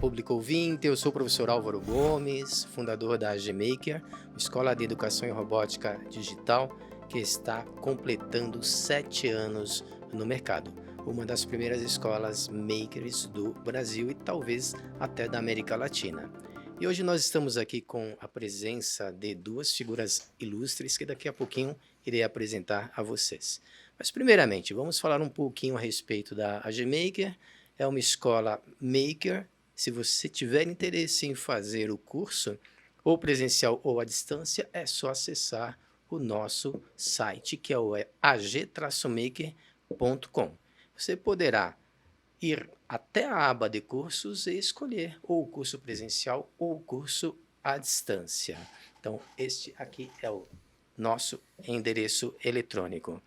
público ouvinte, eu sou o professor Álvaro Gomes, fundador da AG Maker, Escola de Educação em Robótica Digital, que está completando 7 anos no mercado. Uma das primeiras escolas makers do Brasil e talvez até da América Latina. E hoje nós estamos aqui com a presença de duas figuras ilustres que daqui a pouquinho irei apresentar a vocês. Mas primeiramente, vamos falar um pouquinho a respeito da AG Maker. É uma escola maker. Se você tiver interesse em fazer o curso, ou presencial ou à distância, é só acessar o nosso site, que é o ag-maker.com. Você poderá ir até a aba de cursos e escolher ou o curso presencial ou o curso à distância. Então, este aqui é o nosso endereço eletrônico.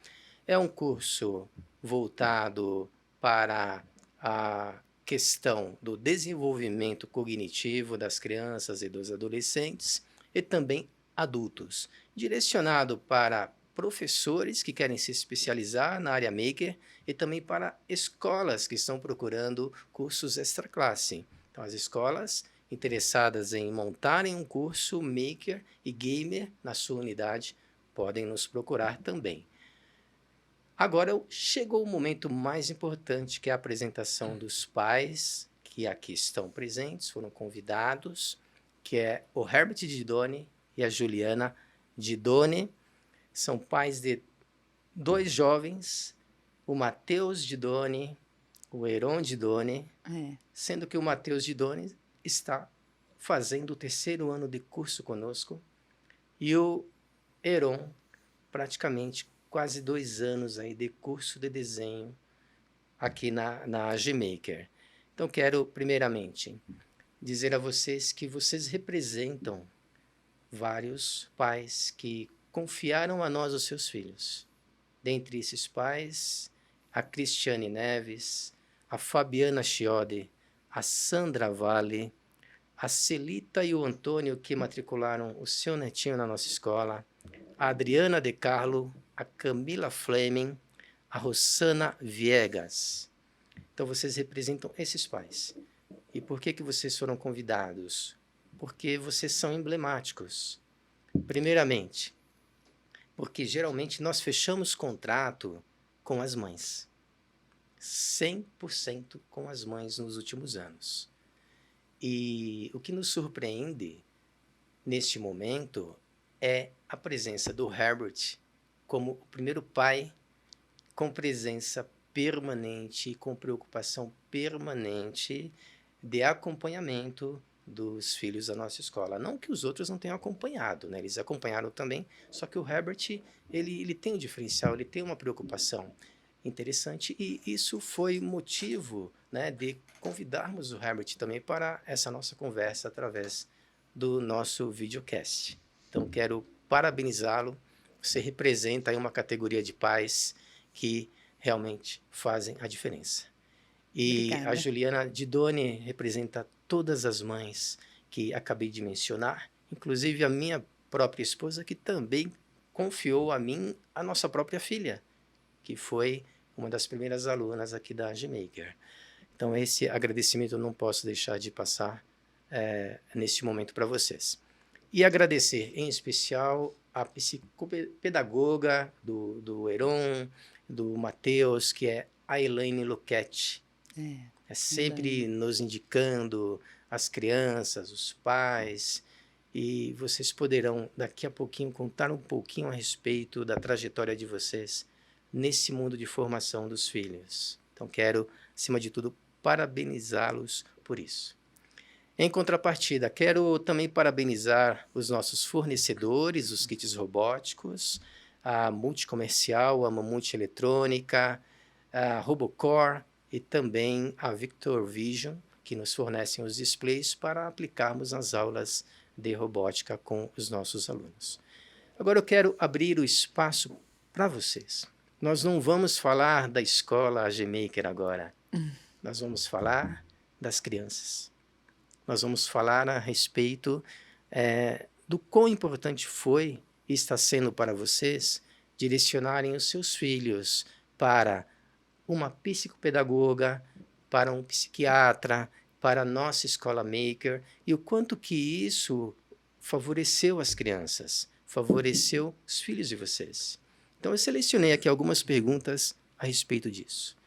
É um curso voltado para a questão do desenvolvimento cognitivo das crianças e dos adolescentes e também adultos, direcionado para professores que querem se especializar na área maker e também para escolas que estão procurando cursos extra classe. Então, as escolas interessadas em montarem um curso maker e gamer na sua unidade podem nos procurar também. Agora chegou o momento mais importante, que é a apresentação dos pais que aqui estão presentes, foram convidados, que é o Herbert Didoni e a Juliana Didoni. São pais de 2 jovens, o Matheus Didoni, o Heron Didoni, sendo que o Matheus Didoni está fazendo o 3º ano de curso conosco e o Heron praticamente quase 2 anos aí de curso de desenho aqui na AG Maker. Então, quero, primeiramente, dizer a vocês que vocês representam vários pais que confiaram a nós os seus filhos. Dentre esses pais, a Cristiane Neves, a Fabiana Chiodi, a Sandra Vale, a Celita e o Antônio, que matricularam o seu netinho na nossa escola, a Adriana De Carlo, a Camila Fleming, a Rosana Viegas. Então, vocês representam esses pais. E por que vocês foram convidados? Porque vocês são emblemáticos. Primeiramente, porque geralmente nós fechamos contrato com as mães. 100% com as mães nos últimos anos. E o que nos surpreende neste momento é a presença do Herbert como o primeiro pai com presença permanente, com preocupação permanente de acompanhamento dos filhos da nossa escola. Não que os outros não tenham acompanhado, né? Eles acompanharam também, só que o Herbert, ele tem um diferencial, ele tem uma preocupação interessante e isso foi motivo, né, de convidarmos o Herbert também para essa nossa conversa através do nosso videocast. Então, quero parabenizá-lo. Você representa aí uma categoria de pais que realmente fazem a diferença. E Obrigada. A Juliana Didoni representa todas as mães que acabei de mencionar, inclusive a minha própria esposa, que também confiou a mim a nossa própria filha, que foi uma das primeiras alunas aqui da AG Maker. Então, esse agradecimento eu não posso deixar de passar neste momento para vocês. E agradecer, em especial, a psicopedagoga do Heron, do Matheus, que é a Elaine Luquete. É sempre nos indicando as crianças, os pais, e vocês poderão, daqui a pouquinho, contar um pouquinho a respeito da trajetória de vocês nesse mundo de formação dos filhos. Então, quero, acima de tudo, parabenizá-los por isso. Em contrapartida, quero também parabenizar os nossos fornecedores, os kits robóticos, a Multicomercial, a Mamute Eletrônica, a Robocore e também a Victor Vision, que nos fornecem os displays para aplicarmos nas aulas de robótica com os nossos alunos. Agora eu quero abrir o espaço para vocês. Nós não vamos falar da escola AG Maker agora. Nós vamos falar das crianças. Nós vamos falar a respeito do quão importante foi e está sendo para vocês direcionarem os seus filhos para uma psicopedagoga, para um psiquiatra para a nossa escola Maker e o quanto que isso favoreceu as crianças, favoreceu os filhos de vocês. Então, eu selecionei aqui algumas perguntas a respeito disso.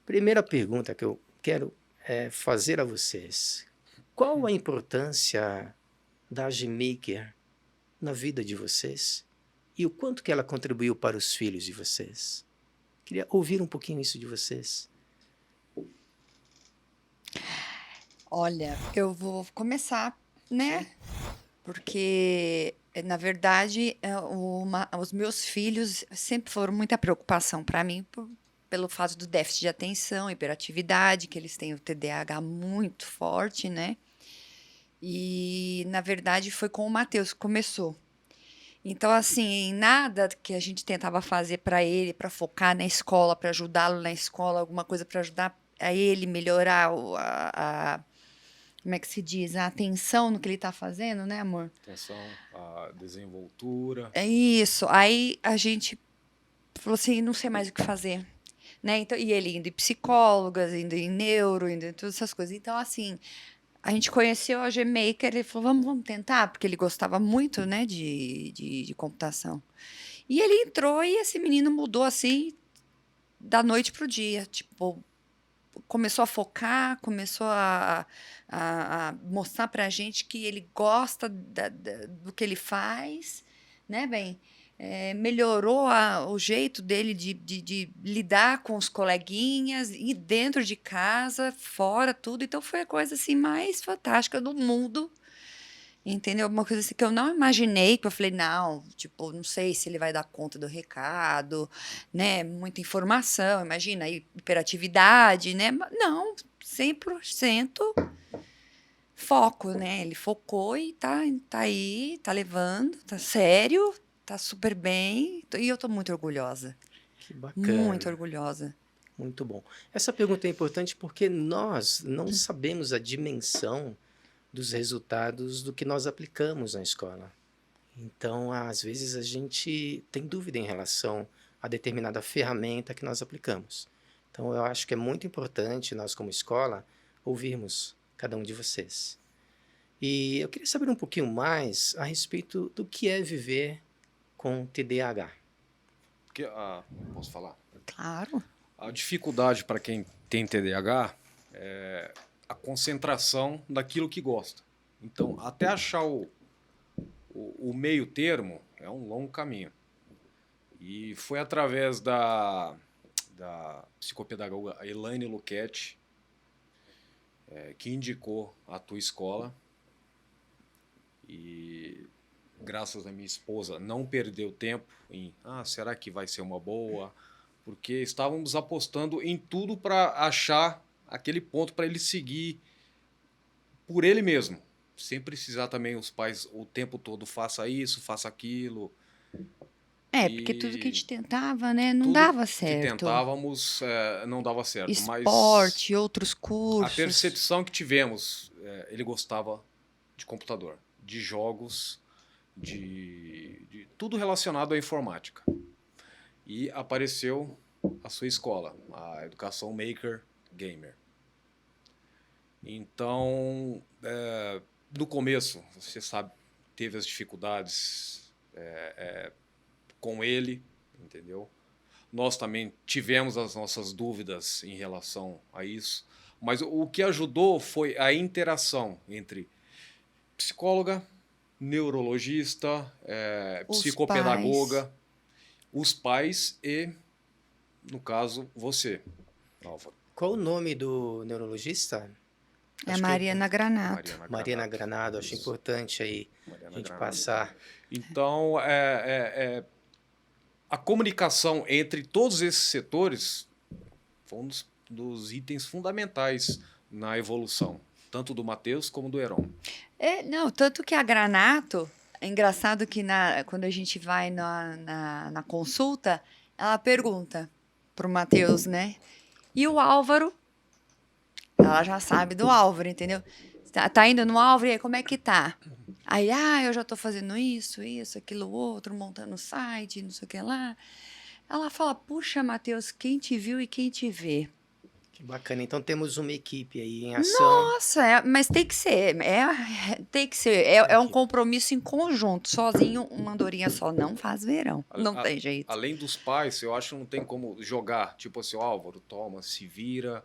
Primeira pergunta que eu quero fazer a vocês. Qual a importância da Gmaker na vida de vocês e o quanto que ela contribuiu para os filhos de vocês? Queria ouvir um pouquinho isso de vocês. Olha, eu vou começar, né? Porque, na verdade, os meus filhos sempre foram muita preocupação para mim pelo fato do déficit de atenção, hiperatividade, que eles têm o TDAH muito forte, né? E, na verdade, foi com o Matheus que começou. Então, assim, nada que a gente tentava fazer para ele, para focar na escola, para ajudá-lo na escola, alguma coisa para ajudar a ele melhorar como é que se diz? A atenção no que ele está fazendo, né, amor? Atenção, a desenvoltura. É isso. Aí a gente falou assim, não sei mais o que fazer. Né? Então, e ele indo em psicólogas, indo em neuro, indo em todas essas coisas. Então, assim, a gente conheceu a Gmaker, ele falou, vamos tentar, porque ele gostava muito, né, de computação. E ele entrou e esse menino mudou, assim, da noite pro dia. Tipo, começou a focar, começou a mostrar pra gente que ele gosta do que ele faz, né, bem? Melhorou o jeito dele de lidar com os coleguinhas, e dentro de casa, fora, tudo. Então foi a coisa assim mais fantástica do mundo. Entendeu? Uma coisa assim que eu não imaginei, que eu falei, não, tipo, não sei se ele vai dar conta do recado, né? Muita informação, imagina, aí, hiperatividade, né? Não, 100% foco, né? Ele focou e tá aí, tá levando, tá sério, tá super bem, e eu tô muito orgulhosa. Que Muito bacana. orgulhosa. Muito bom. Essa pergunta é importante porque nós não sabemos a dimensão dos resultados do que nós aplicamos na escola. Então, às vezes, a gente tem dúvida em relação a determinada ferramenta que nós aplicamos. Então, eu acho que é muito importante nós, como escola, ouvirmos cada um de vocês. E eu queria saber um pouquinho mais a respeito do que é viver com TDAH. Posso falar? Claro. A dificuldade para quem tem TDAH é a concentração daquilo que gosta. Então, até achar o meio termo é um longo caminho. E foi através da psicopedagoga Elaine Luchetti que indicou a tua escola. E graças à minha esposa não perdeu tempo em será que vai ser uma boa? Porque estávamos apostando em tudo para achar aquele ponto para ele seguir por ele mesmo, sem precisar também os pais o tempo todo faça isso, faça aquilo. Porque tudo que a gente tentava, né, não Tudo dava que certo. tentávamos não dava certo, mas Esporte, outros a cursos. percepção que tivemos, ele gostava de computador, de jogos, de tudo relacionado à informática. E apareceu a sua escola, a Educação Maker Gamer. Então, no começo, você sabe, teve as dificuldades com ele, entendeu? Nós também tivemos as nossas dúvidas em relação a isso, mas o que ajudou foi a interação entre psicóloga, neurologista, psicopedagoga, os pais e, no caso, você, Álvaro. Qual o nome do neurologista? É a Mariana Granato. Mariana Granato, acho importante aí a gente passar. Então, a comunicação entre todos esses setores foi um dos itens fundamentais na evolução, tanto do Matheus como do Heron. Não, tanto que a Granato, é engraçado que quando a gente vai na consulta, ela pergunta pro Matheus, né? E o Álvaro, ela já sabe do Álvaro, entendeu? Tá indo no Álvaro, e aí, como é que tá? Aí, eu já tô fazendo isso, aquilo, outro, montando o site, não sei o que lá. Ela fala, puxa, Matheus, quem te viu e quem te vê? Que bacana. Então temos uma equipe aí em ação. Nossa, mas tem que ser. Tem que ser. É um Equipe. compromisso em conjunto. Sozinho, uma andorinha só não faz verão. Não tem jeito. Além dos pais, eu acho que não tem como jogar, tipo assim, Álvaro, toma, se vira.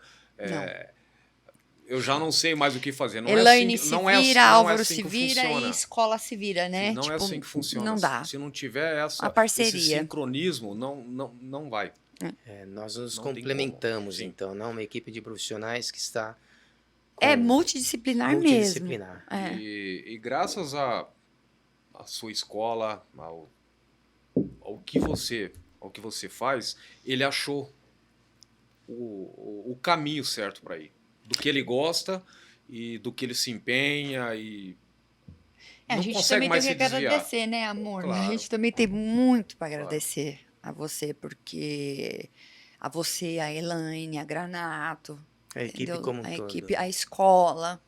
Eu já não sei mais o que fazer. Não Elaine é assim, se não vira, não Álvaro assim se que vira funciona. e escola se vira, né? Não é Tipo, assim que funciona. não dá. Se não tiver A esse parceria. sincronismo, não vai. Nós nos Não tem complementamos, como. Sim. então, não? Uma equipe de profissionais que está É com multidisciplinar mesmo. multidisciplinar. É. E graças à sua escola, ao que você faz, ele achou o caminho certo para ir. Do que ele gosta e do que ele se empenha e A não gente consegue também mais tem se que desviar. agradecer, né, amor? A Claro. gente também tem muito para Claro. agradecer a você, porque a você, a Elaine, a Granato, A equipe entendeu? como um A todo. equipe, a escola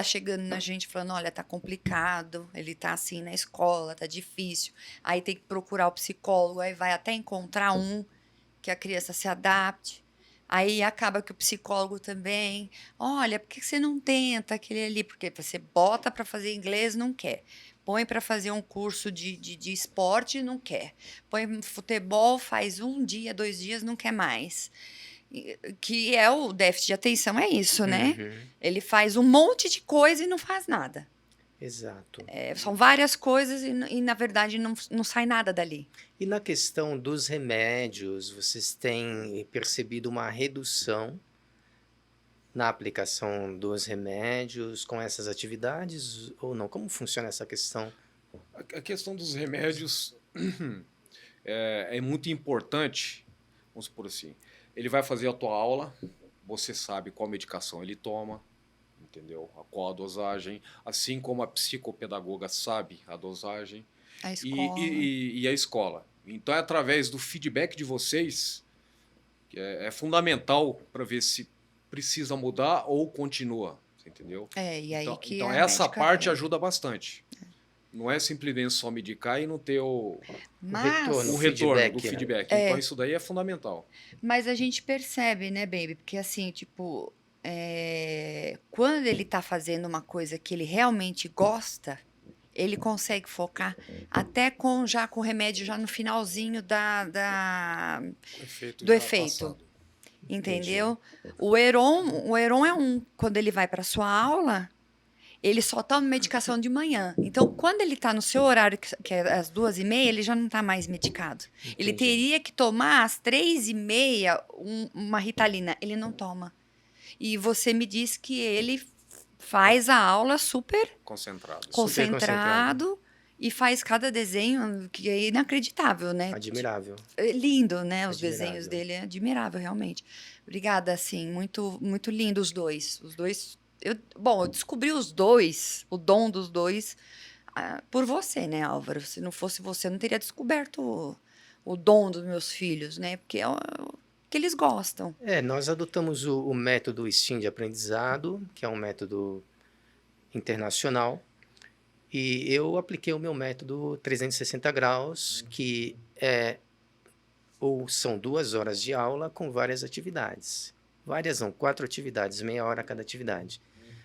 chegando na gente falando, olha, tá complicado, ele tá assim na escola, tá difícil. Aí tem que procurar o psicólogo, aí vai até encontrar um que a criança se adapte. Aí acaba que o psicólogo também, olha, por que você não tenta aquele ali? Porque você bota para fazer inglês, não quer. Põe para fazer um curso de esporte, não quer. Põe futebol, faz 1 dia, 2 dias, não quer mais. Que é o déficit de atenção, é isso, né? Uhum. Ele faz um monte de coisa e não faz nada. Exato. São várias coisas e na verdade, não sai nada dali. E na questão dos remédios, vocês têm percebido uma redução na aplicação dos remédios com essas atividades ou não? Como funciona essa questão? A questão dos remédios é muito importante, vamos supor assim. Ele vai fazer a tua aula, você sabe qual medicação ele toma, entendeu? Qual a dosagem, assim como a psicopedagoga sabe a dosagem. A escola. E a escola. Então é através do feedback de vocês que é fundamental para ver se precisa mudar ou continua, entendeu? E aí que então a essa médica parte vem. ajuda bastante. Não é simplesmente só medicar e não ter o retorno, retorno do feedback, né? feedback. Então isso daí é fundamental. Mas a gente percebe, né, baby? Porque assim, tipo, quando ele tá fazendo uma coisa que ele realmente gosta, ele consegue focar até já com o remédio já no finalzinho Efeito do já efeito. passado. Entendeu? O Heron é quando ele vai para sua aula, ele só toma medicação de manhã. Então, quando ele está no seu horário, que é às 2h30, ele já não está mais medicado. Ele Entendi. teria que tomar às 3h30 uma Ritalina. Ele não toma. E você me disse que ele faz a aula super Concentrado. concentrado e faz cada desenho que é inacreditável, né? Admirável. É lindo, né? Os Admirável. desenhos dele é admirável, realmente. Obrigada, assim, muito, muito lindo os dois. Os dois. Eu descobri os dois, o dom dos dois, por você, né, Álvaro? Se não fosse você, eu não teria descoberto o dom dos meus filhos, né? Porque é o que eles gostam. Nós adotamos o método STEAM de aprendizado, que é um método internacional, e eu apliquei o meu método 360 graus, que são 2 horas de aula com várias atividades. Várias não, 4 atividades, meia hora cada atividade.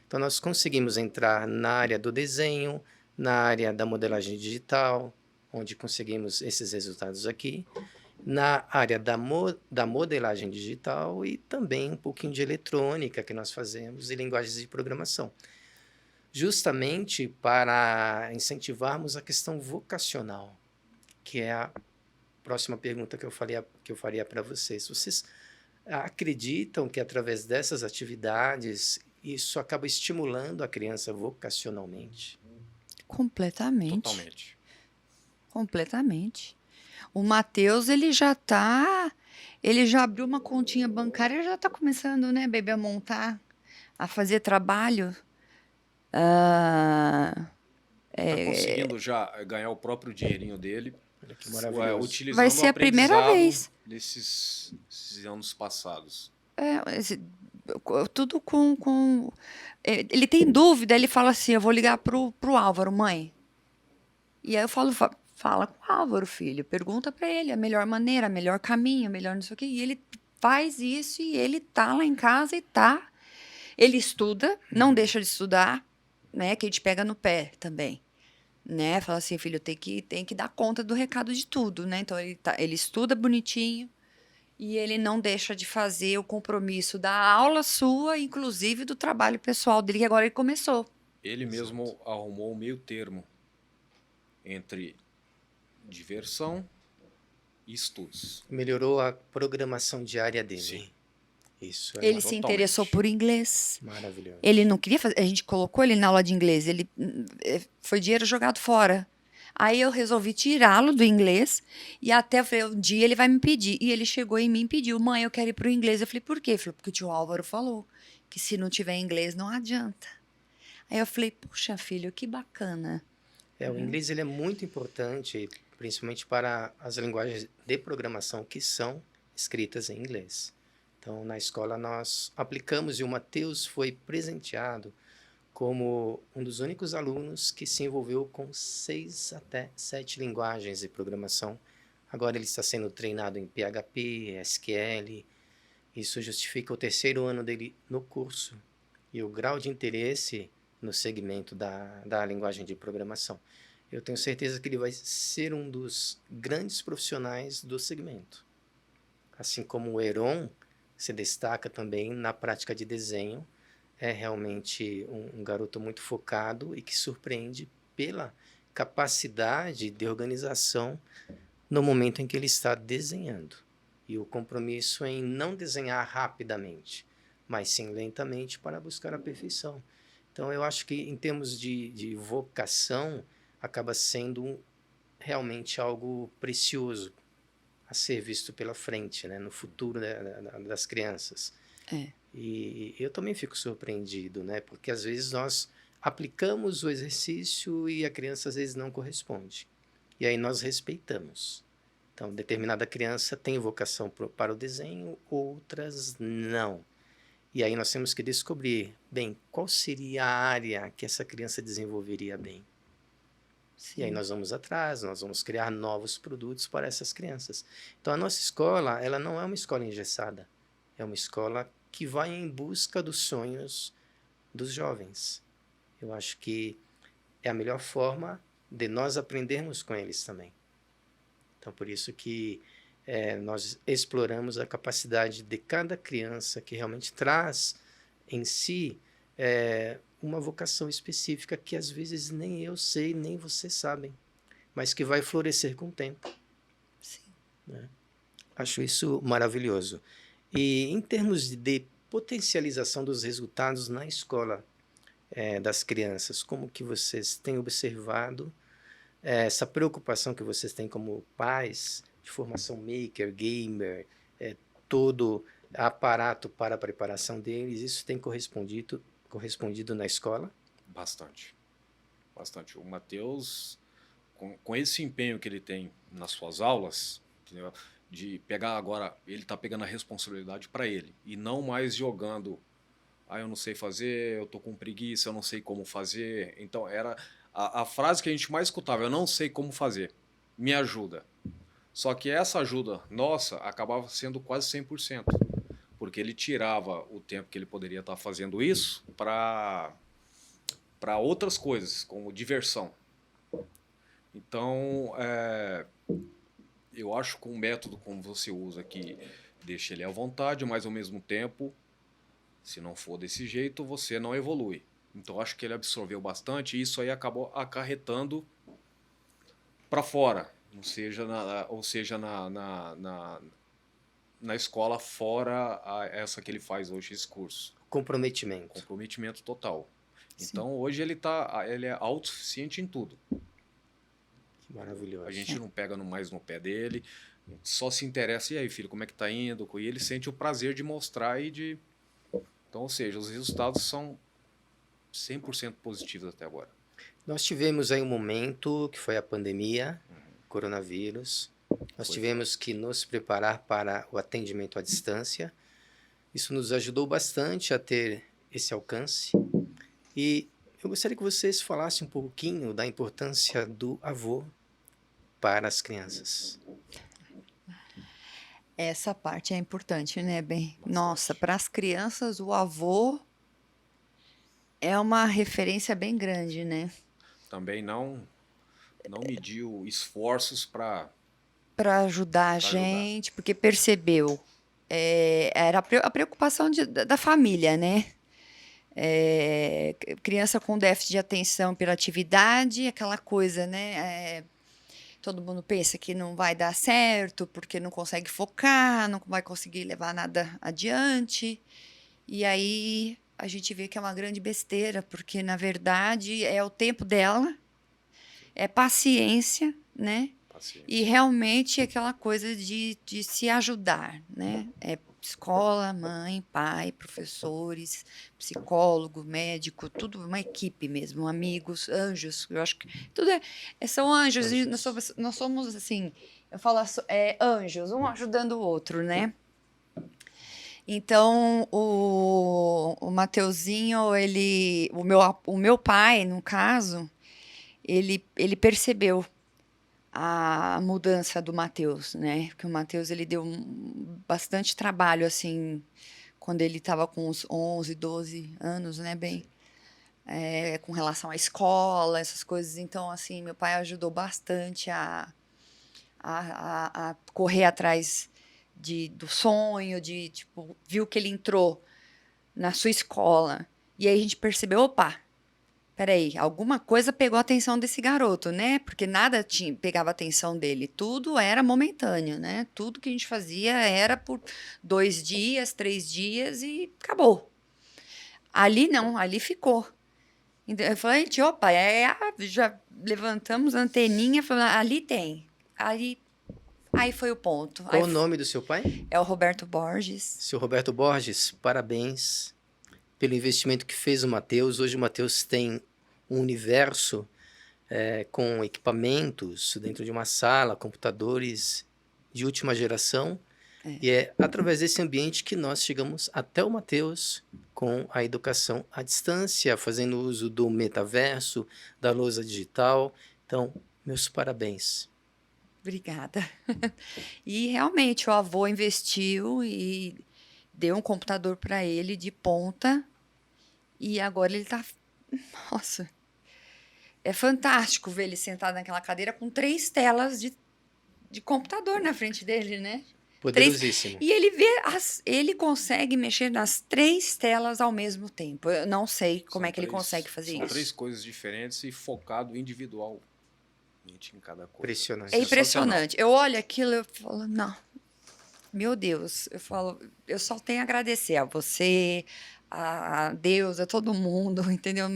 Então nós conseguimos entrar na área do desenho, na área da modelagem digital, onde conseguimos esses resultados aqui, na área da modelagem digital e também um pouquinho de eletrônica que nós fazemos e linguagens de programação. Justamente para incentivarmos a questão vocacional, que é a próxima pergunta que eu faria para vocês. Vocês acreditam que através dessas atividades isso acaba estimulando a criança vocacionalmente? Completamente. Totalmente. Completamente. O Matheus, ele já abriu uma continha bancária, já está começando, né, baby, a montar, a fazer trabalho. Tá conseguindo já ganhar o próprio dinheirinho dele. Olha que maravilhoso. Utilizando Vai ser o a primeira aprendizado vez. desses anos passados. Tudo com... Ele tem dúvida, ele fala assim, eu vou ligar pro Álvaro, mãe. E aí eu falo, fala com o Álvaro, filho, pergunta para ele a melhor maneira, o melhor caminho, melhor não sei o quê. E ele faz isso e ele tá lá em casa e tá. Ele estuda, não deixa de estudar, né? Que a gente pega no pé também, né? Fala assim, filho, tem que dar conta do recado de tudo, né? Então ele estuda bonitinho e ele não deixa de fazer o compromisso da aula sua, inclusive do trabalho pessoal dele, que agora ele começou. Ele Exato. mesmo arrumou o meio termo entre diversão e estudos. Melhorou a programação diária dele. Sim. Isso é Ele se interessou por inglês. maravilhoso. Ele não queria fazer. A gente colocou ele na aula de inglês. Ele foi dinheiro jogado fora. Aí eu resolvi tirá-lo do inglês e até eu falei, um dia ele vai me pedir. E ele chegou em mim e pediu, mãe, eu quero ir pro inglês. Eu falei, por quê? Ele falou, porque o tio Álvaro falou que se não tiver inglês não adianta. Aí eu falei, puxa, filho, que bacana. O inglês ele é muito importante, principalmente para as linguagens de programação que são escritas em inglês. Então, na escola nós aplicamos e o Matheus foi presenteado como um dos únicos alunos que se envolveu com 6 até 7 linguagens de programação. Agora ele está sendo treinado em PHP, SQL. Isso justifica o 3º ano dele no curso e o grau de interesse no segmento da linguagem de programação. Eu tenho certeza que ele vai ser um dos grandes profissionais do segmento. Assim como o Heron se destaca também na prática de desenho, é realmente um garoto muito focado e que surpreende pela capacidade de organização no momento em que ele está desenhando. E o compromisso em não desenhar rapidamente, mas sim lentamente para buscar a perfeição. Então, eu acho que em termos de vocação, acaba sendo realmente algo precioso a ser visto pela frente, né, no futuro das crianças. É. E eu também fico surpreendido, né, porque às vezes nós aplicamos o exercício e a criança às vezes não corresponde. E aí nós respeitamos. Então, determinada criança tem vocação para o desenho, outras não. E aí nós temos que descobrir, bem, qual seria a área que essa criança desenvolveria bem. Sim. E aí nós vamos atrás, nós vamos criar novos produtos para essas crianças. Então a nossa escola, ela não é uma escola engessada. É uma escola que vai em busca dos sonhos dos jovens. Eu acho que é a melhor forma de nós aprendermos com eles também. Então por isso que nós exploramos a capacidade de cada criança que realmente traz em si uma vocação específica que às vezes nem eu sei, nem vocês sabem, mas que vai florescer com o tempo. Sim. Né? Acho isso maravilhoso. E em termos de potencialização dos resultados na escola das crianças, como que vocês têm observado essa preocupação que vocês têm como pais de formação maker, gamer, todo aparato para a preparação deles, isso tem correspondido na escola? Bastante. Bastante. O Matheus, com esse empenho que ele tem nas suas aulas, entendeu? De pegar agora, ele está pegando a responsabilidade para ele e não mais jogando, eu não sei fazer, eu tô com preguiça, eu não sei como fazer. Então era a frase que a gente mais escutava, eu não sei como fazer, me ajuda. Só que essa ajuda nossa acabava sendo quase 100%, porque ele tirava o tempo que ele poderia estar fazendo isso para outras coisas, como diversão. Então, eu acho que um método como você usa que deixa ele à vontade, mas ao mesmo tempo, se não for desse jeito, você não evolui. Então, acho que ele absorveu bastante e isso aí acabou acarretando para fora, ou seja na escola fora essa que ele faz hoje, esse curso. Comprometimento. Comprometimento total. Sim. Então, hoje ele é autossuficiente em tudo. Maravilhoso. A gente não pega mais no pé dele, só se interessa, e aí, filho, como é que tá indo? E ele sente o prazer de mostrar e de... Então, ou seja, os resultados são 100% positivos até agora. Nós tivemos aí um momento que foi a pandemia, coronavírus. Nós tivemos que nos preparar para o atendimento à distância. Isso nos ajudou bastante a ter esse alcance. E eu gostaria que vocês falassem um pouquinho da importância do avô para as crianças. Essa parte é importante, né, bem? Nossa, para as crianças, o avô é uma referência bem grande, né? Também não mediu esforços para Para ajudar a ajudar. gente, porque percebeu. Era a preocupação da família, né? Criança com déficit de atenção, hiperatividade, aquela coisa, né? Todo mundo pensa que não vai dar certo porque não consegue focar, não vai conseguir levar nada adiante. E aí a gente vê que é uma grande besteira, porque na verdade é o tempo dela, é paciência, né? E Paciência. realmente aquela coisa de se ajudar, né? É escola, mãe, pai, professores, psicólogo, médico, tudo uma equipe mesmo, amigos, anjos. Eu acho que tudo são anjos. E Anjos. nós somos assim, eu falo anjos, um ajudando o outro, né? Então, o Mateuzinho, o meu pai, no caso, ele percebeu a mudança do Mateus, né? Porque o Mateus ele deu bastante trabalho assim quando ele estava com uns 11, 12 anos, né, bem, com relação à escola, essas coisas. Então, assim, meu pai ajudou bastante a correr atrás do sonho, de tipo, viu que ele entrou na sua escola. E aí a gente percebeu, opa, peraí, alguma coisa pegou a atenção desse garoto, né? Porque nada pegava a atenção dele, tudo era momentâneo, né? Tudo que a gente fazia era por 2 dias, 3 dias e acabou. Ali não, ali ficou. Então, eu falei, gente, opa, já levantamos a anteninha, falando, ali tem. Aí foi o ponto. Qual o nome do seu pai? É o Roberto Borges. Seu Roberto Borges, parabéns pelo investimento que fez o Mateus. Hoje o Mateus tem um universo com equipamentos dentro de uma sala, computadores de última geração. E é através desse ambiente que nós chegamos até o Mateus com a educação à distância, fazendo uso do metaverso, da lousa digital. Então, meus parabéns. Obrigada. E realmente o avô investiu e deu um computador para ele de ponta e agora ele tá, nossa, é fantástico ver ele sentado naquela cadeira com 3 telas de computador na frente dele, né? Três, Poderosíssimo. e ele vê ele consegue mexer nas 3 telas ao mesmo tempo. Eu não sei como é que ele consegue fazer São isso. 3 coisas diferentes e focado individualmente em cada coisa. Impressionante. É Sensacional. impressionante. Eu olho aquilo e eu falo, não, meu Deus, eu falo, eu só tenho a agradecer a você, a Deus, a todo mundo, entendeu?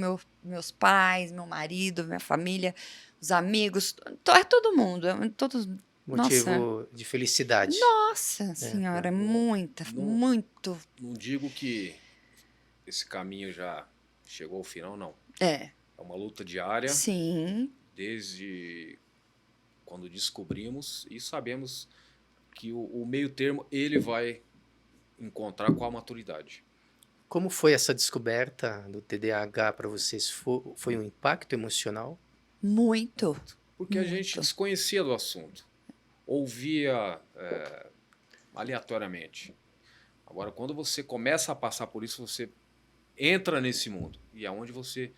Meus pais, meu marido, minha família, os amigos, é todo mundo, todos, nossa, Motivo de felicidade. nossa senhora, muita, Não, muito, não digo que esse caminho já chegou ao final, não. é, É uma luta diária, sim, desde quando descobrimos e sabemos que o meio termo ele vai encontrar com a maturidade. Como foi essa descoberta do TDAH para vocês? Foi um impacto emocional? muito, Porque a gente muito, desconhecia do assunto, ouvia aleatoriamente. Agora, quando você começa a passar por isso, você entra nesse mundo e é onde você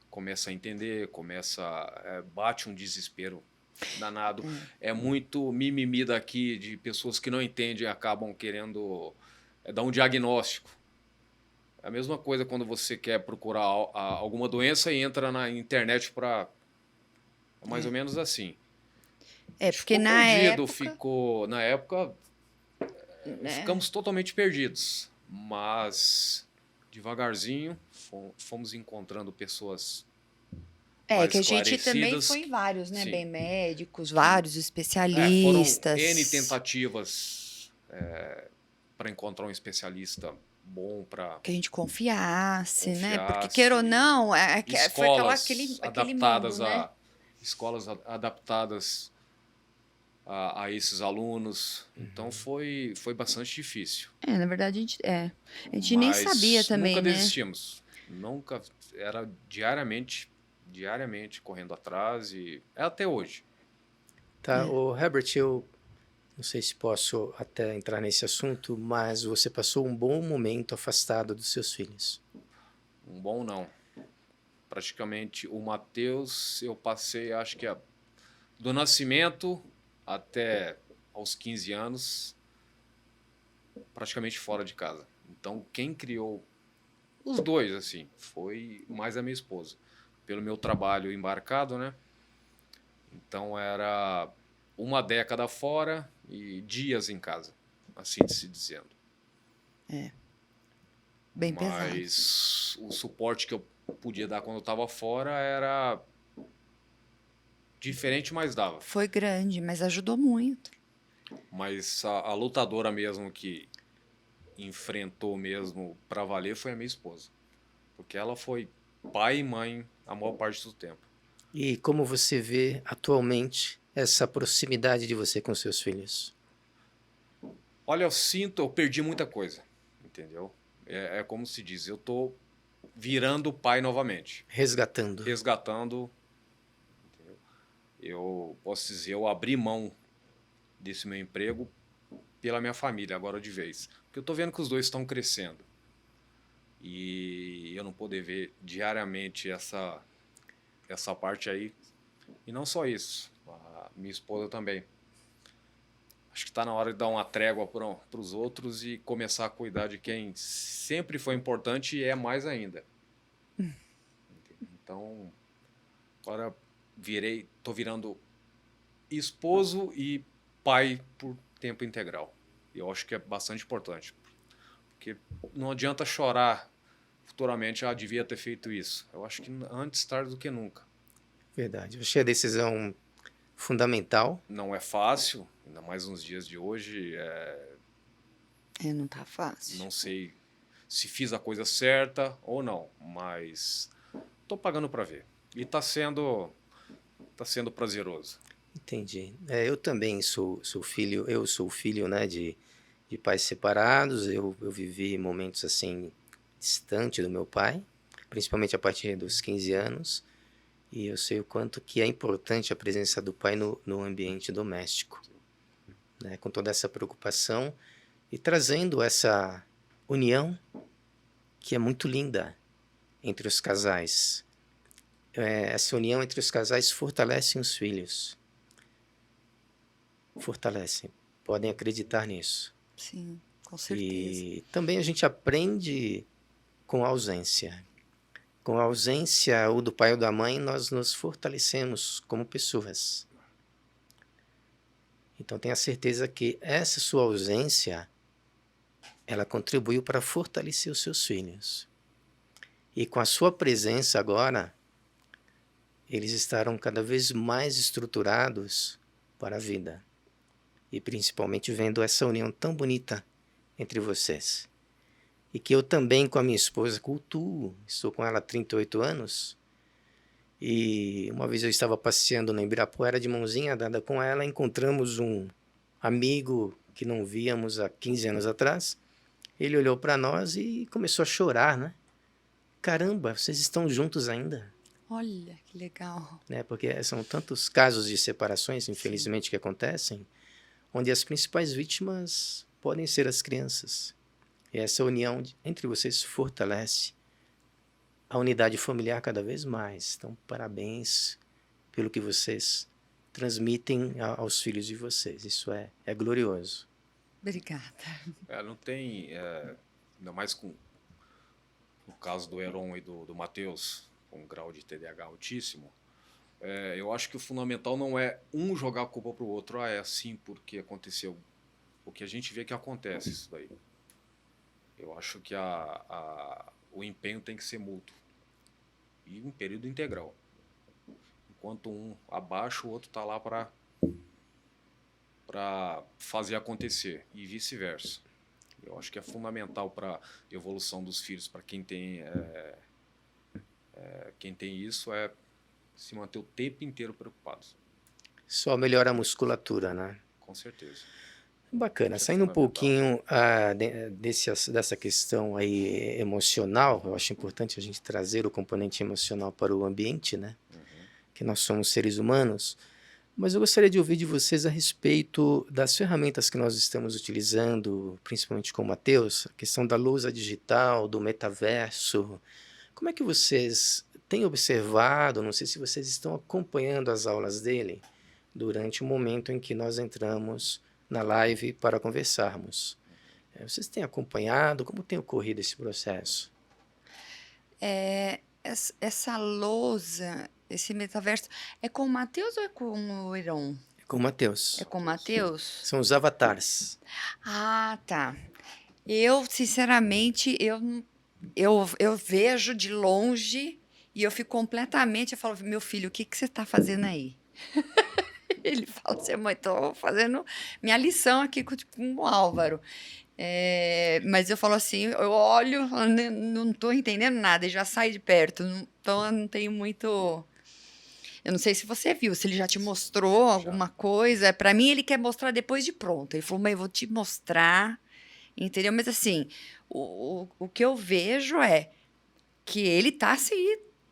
começa a entender, bate um desespero danado. É muito mimimi daqui de pessoas que não entendem e acabam querendo dar um diagnóstico. É a mesma coisa quando você quer procurar alguma doença e entra na internet para... mais ou menos assim. porque Ficou na perdido, época, na época, né, ficamos totalmente perdidos. Mas, devagarzinho, fomos encontrando pessoas mais que a gente também esclarecidas. foi em vários, né, Sim. bem médicos, vários Foram especialistas. N tentativas para encontrar um especialista bom para Que a gente confiasse, né? Porque, confiar. queira ou não, foi Escolas aquele mundo, adaptadas né? escolas adaptadas a esses alunos. Então foi bastante difícil. Na verdade, a gente nem sabia também, nunca né? desistimos. Nunca, era diariamente correndo atrás e é até hoje. Tá, o Herbert, eu Não sei se posso até entrar nesse assunto, mas você passou um bom momento afastado dos seus filhos. Um bom não. Praticamente o Matheus eu passei, acho que do nascimento até aos 15 anos, praticamente fora de casa. Então quem criou os dois, assim, foi mais a minha esposa. Pelo meu trabalho embarcado, né? Então era uma década fora e dias em casa, assim se dizendo. Bem pesado. Mas o suporte que eu podia dar quando eu estava fora era diferente, mas dava. Foi grande, mas ajudou muito. Mas a lutadora mesmo que enfrentou mesmo pra valer foi a minha esposa. Porque ela foi pai e mãe a maior parte do tempo. E como você vê atualmente essa proximidade de você com seus filhos? Olha, eu perdi muita coisa, entendeu? É como se diz, eu tô virando pai novamente, Resgatando. resgatando, entendeu? Eu posso dizer, eu abri mão desse meu emprego pela minha família agora de vez. Porque eu tô vendo que os dois estão crescendo. E eu não poder ver diariamente essa parte aí. E não só isso, a minha esposa também. Acho que está na hora de dar uma trégua para os outros e começar a cuidar de quem sempre foi importante e é mais ainda. Então, agora tô virando esposo e pai por tempo integral. E eu acho que é bastante importante. Porque não adianta chorar futuramente, devia ter feito isso. Eu acho que antes tarde do que nunca. Verdade. Eu achei a decisão fundamental. Não é fácil, ainda mais nos dias de hoje. Não tá fácil. Não sei se fiz a coisa certa ou não, mas tô pagando para ver. E tá sendo prazeroso. Entendi. Eu também sou filho, eu sou filho, né, de pais separados. Eu vivi momentos assim, distante do meu pai, principalmente a partir dos 15 anos. E eu sei o quanto que é importante a presença do pai no ambiente doméstico, né, com toda essa preocupação e trazendo essa união que é muito linda entre os casais. Essa união entre os casais fortalece os filhos. Fortalecem. Podem acreditar nisso. Sim, com certeza. E também a gente aprende com a ausência. Com a ausência ou do pai ou da mãe, nós nos fortalecemos como pessoas. Então tenha certeza que essa sua ausência, ela contribuiu para fortalecer os seus filhos. E com a sua presença agora, eles estarão cada vez mais estruturados para a vida. E principalmente vendo essa união tão bonita entre vocês. E que eu também com a minha esposa cultuo. Estou com ela há 38 anos. E uma vez eu estava passeando no Ibirapuera de mãozinha dada com ela. Encontramos um amigo que não víamos há 15 anos atrás. Ele olhou para nós e começou a chorar, né? Caramba, vocês estão juntos ainda? Olha, que legal. Né? Porque são tantos casos de separações, infelizmente, que acontecem, onde as principais vítimas podem ser as crianças. E essa união entre vocês fortalece a unidade familiar cada vez mais. Então, parabéns pelo que vocês transmitem aos filhos de vocês. Isso é glorioso. Obrigada. Não tem, ainda mais com o caso do Heron e do Matheus, com um grau de TDAH altíssimo, eu acho que o fundamental não é um jogar a culpa para o outro. É assim porque aconteceu. O que a gente vê que acontece isso daí. Eu acho que o empenho tem que ser mútuo. E em período integral. Enquanto um abaixa, o outro está lá para fazer acontecer. E vice-versa. Eu acho que é fundamental para a evolução dos filhos, para quem tem isso, é se manter o tempo inteiro preocupado. Só melhora a musculatura, né? Com certeza. Bacana. Saindo um pouquinho dessa questão aí emocional, eu acho importante a gente trazer o componente emocional para o ambiente, né? Que nós somos seres humanos. Mas eu gostaria de ouvir de vocês a respeito das ferramentas que nós estamos utilizando, principalmente com o Matheus, a questão da lousa digital, do metaverso. Como é que vocês têm observado, não sei se vocês estão acompanhando as aulas dele durante o momento em que nós entramos na live para conversarmos. Vocês têm acompanhado? Como tem ocorrido esse processo? Essa lousa, esse metaverso, é com o Matheus ou é com o Heron? É com o Matheus. É com o Matheus? São os avatares. Ah, tá. Eu, sinceramente, eu vejo de longe e eu fico completamente. Eu falo, meu filho, o que que você está fazendo aí? Ele fala assim, mãe, estou fazendo minha lição aqui com o Álvaro. Mas eu falo assim, eu olho, eu não estou entendendo nada e já saio de perto. Então eu não tenho muito. Eu não sei se você viu, se ele já te mostrou alguma coisa. Para mim, ele quer mostrar depois de pronto. Ele falou, mãe, eu vou te mostrar, entendeu? Mas assim, o que eu vejo é que ele tá se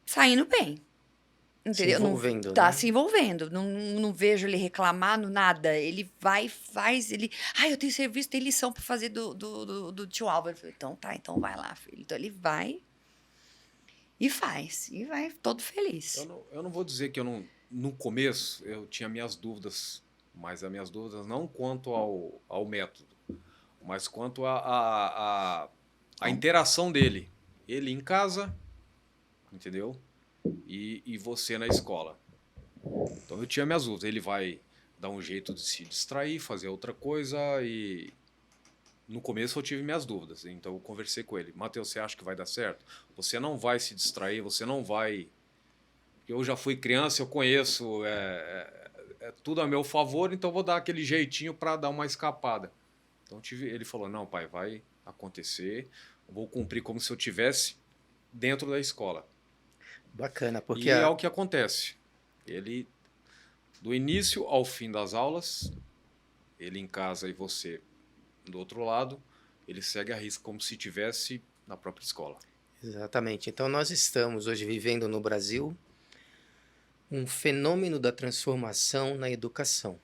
saindo bem. Se Entendeu? Não envolvendo, tá né? se envolvendo. Não vejo ele reclamar no nada. Ele vai, faz, ele. Eu tenho serviço, tem lição para fazer do tio Álvaro. Eu falei, então tá, então vai lá, filho. Então ele vai e faz. E vai todo feliz. Eu não vou dizer que eu não. No começo eu tinha minhas dúvidas, mas as minhas dúvidas não quanto ao método, mas quanto a interação dele. Ele em casa, entendeu? E você na escola. Então eu tinha minhas dúvidas. Ele vai dar um jeito de se distrair, fazer outra coisa e no começo eu tive minhas dúvidas. Então eu conversei com ele. Matheus, você acha que vai dar certo? Você não vai se distrair, você não vai... Eu já fui criança, eu conheço, é tudo a meu favor, então eu vou dar aquele jeitinho para dar uma escapada. Então ele falou, não pai, vai acontecer, eu vou cumprir como se eu tivesse dentro da escola. Bacana, porque E é o que acontece. Ele, do início ao fim das aulas, ele em casa e você do outro lado, ele segue a risca como se estivesse na própria escola. Exatamente. Então nós estamos hoje vivendo no Brasil um fenômeno da transformação na educação,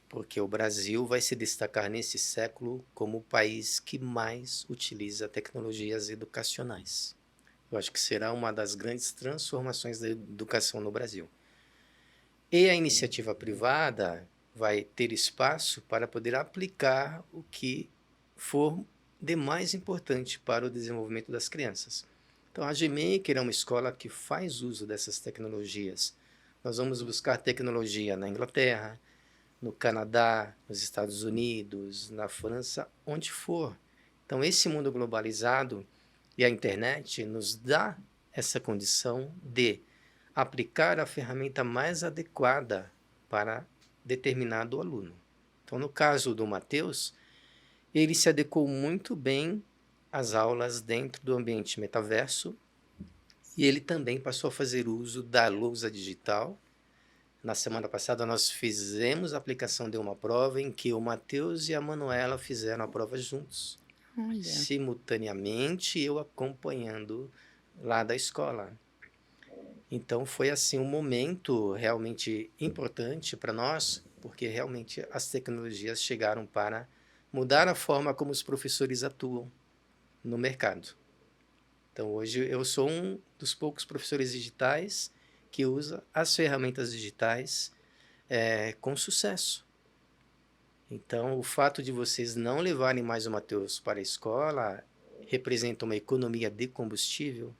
porque o Brasil vai se destacar nesse século como o país que mais utiliza tecnologias educacionais. Eu acho que será uma das grandes transformações da educação no Brasil. E a iniciativa privada vai ter espaço para poder aplicar o que for de mais importante para o desenvolvimento das crianças. Então, a GMaker é uma escola que faz uso dessas tecnologias. Nós vamos buscar tecnologia na Inglaterra, no Canadá, nos Estados Unidos, na França, onde for. Então, esse mundo globalizado e a internet nos dá essa condição de aplicar a ferramenta mais adequada para determinado aluno. Então, no caso do Matheus, ele se adequou muito bem às aulas dentro do ambiente metaverso e ele também passou a fazer uso da lousa digital. Na semana passada nós fizemos a aplicação de uma prova em que o Matheus e a Manuela fizeram a prova juntos. Olha. Simultaneamente, eu acompanhando lá da escola. Então foi assim um momento realmente importante para nós, porque realmente as tecnologias chegaram para mudar a forma como os professores atuam no mercado. Então hoje eu sou um dos poucos professores digitais que usa as ferramentas digitais com sucesso. Então o fato de vocês não levarem mais o Matheus para a escola representa uma economia de combustível,